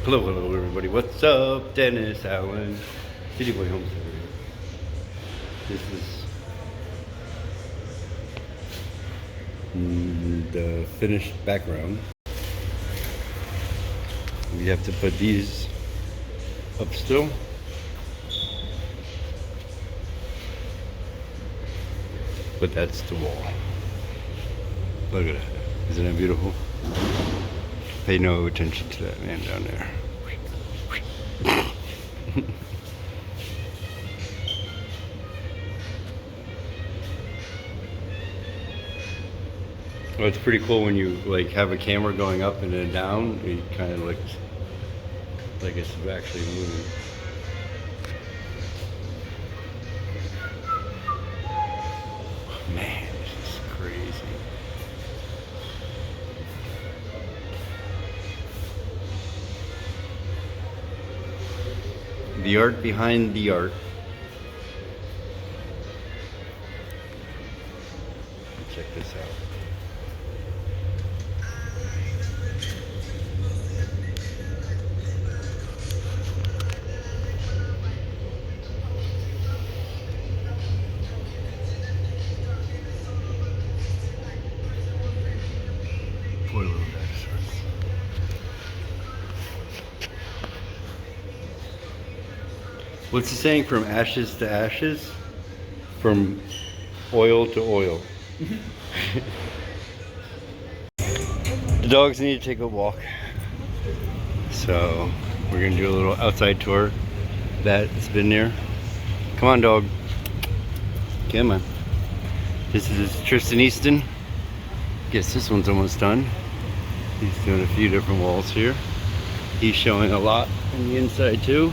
Hello, hello, everybody. What's up? Dennis Allen, City Boy Home Center. This is the finished background. We have to put these up still. But that's the wall. Look at that. Isn't that beautiful? Pay no attention to that man down there. Well, it's pretty cool when you like have a camera going up and then down. It kind of looks like it's actually moving. Man, this is crazy. The art behind the art. Check this out. Poor little dinosaurs. What's the saying? From ashes to ashes? From oil to oil. The dogs need to take a walk. So we're gonna do a little outside tour. That's been there. Come on, dog. Come on. This is Tristan Easton. Guess this one's almost done. He's doing a few different walls here. He's showing a lot on the inside too.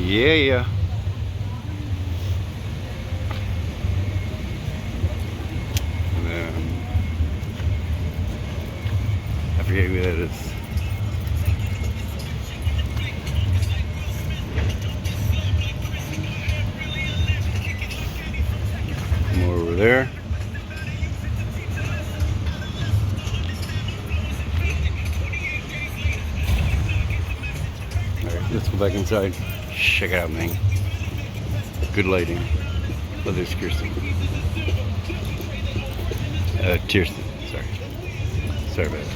Yeah. And then, I forget who that is. More over there. Alright, let's go back inside. Check it out, man. Good lighting. Oh, there's Kirsten. Kirsten, sorry. Sorry about that.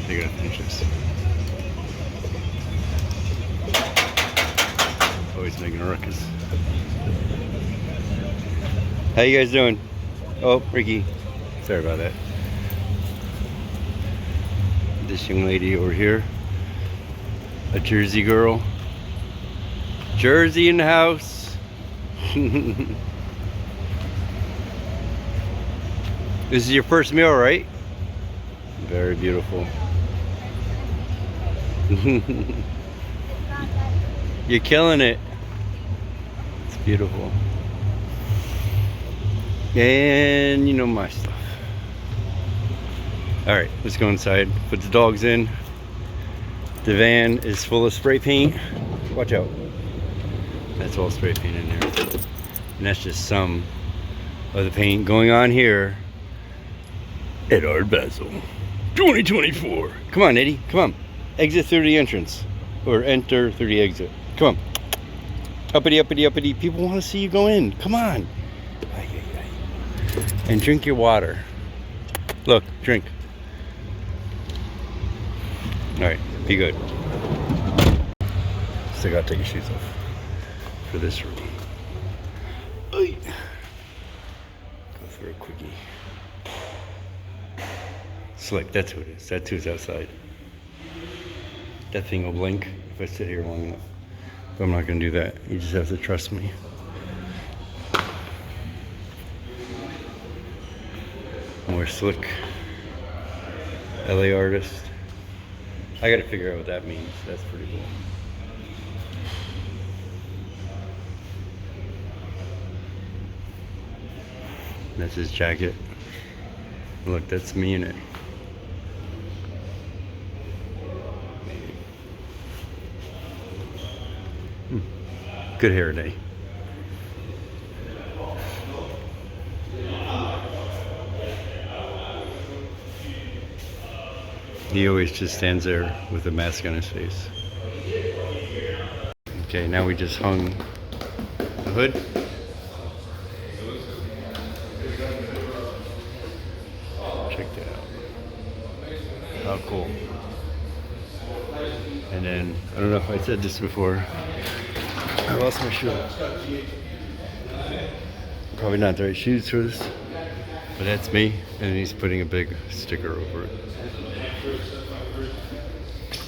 I gotta finish this. Always making a ruckus. How you guys doing? Oh, Ricky. Sorry about that. This young lady over here. A Jersey girl. Jersey in the house. This is your first meal, right? Very beautiful. You're killing it. It's beautiful. And you know my stuff. Alright, let's go inside. Put the dogs in. The van is full of spray paint. Watch out. That's all spray paint in there. And that's just some of the paint going on here at Art Basel 2024. Come on, Eddie. Come on. Exit through the entrance. Or enter through the exit. Come on. Uppity, uppity, uppity. People want to see you go in. Come on. And drink your water. Look, drink. Alright, be good. Still gotta take your shoes off for this room. Oy. Go for a quickie. Slick, that's who it is. That's who's outside. That thing will blink if I sit here long enough. But I'm not gonna do that. You just have to trust me. More Slick. LA artist. I gotta figure out what that means. That's pretty cool. That's his jacket. Look, that's me in it. Good hair day. He always just stands there with a mask on his face. Okay, now we just hung the hood. Check that out. How cool. And then, I don't know if I said this before, I lost my shoe. Probably not the right shoes for this, but that's me. And he's putting a big sticker over it.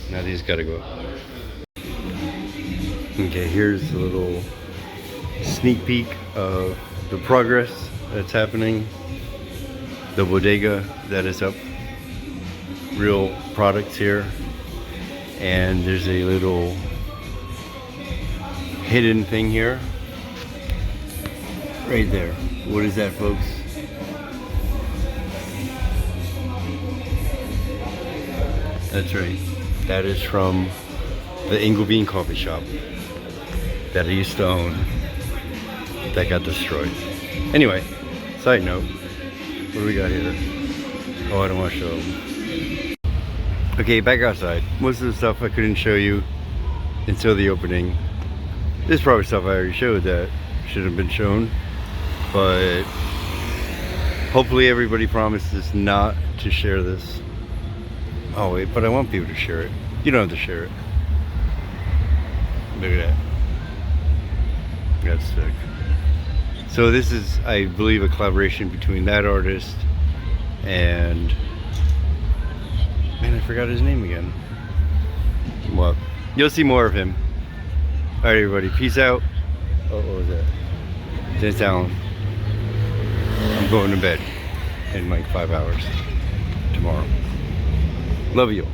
Now these gotta go up. Okay, here's a little sneak peek of the progress that's happening. The bodega that is up. Real products here. And there's a little hidden thing here. Right there. What is that, folks? That's right. That is from the Inglebean coffee shop that I used to own that got destroyed. Anyway, side note, what do we got here? Oh, I don't want to show them. Okay, back outside. Most of the stuff I couldn't show you until the opening. There's probably stuff I already showed that should have been shown, but hopefully everybody promises not to share this. Oh wait, but I want people to share it. You don't have to share it. Look at that. That's sick. So this is, I believe, a collaboration between that artist and, man, I forgot his name again. Well, you'll see more of him. Alright everybody, peace out. Oh, what was that? Dennis Allen. I'm going to bed in like 5 hours tomorrow. Love you.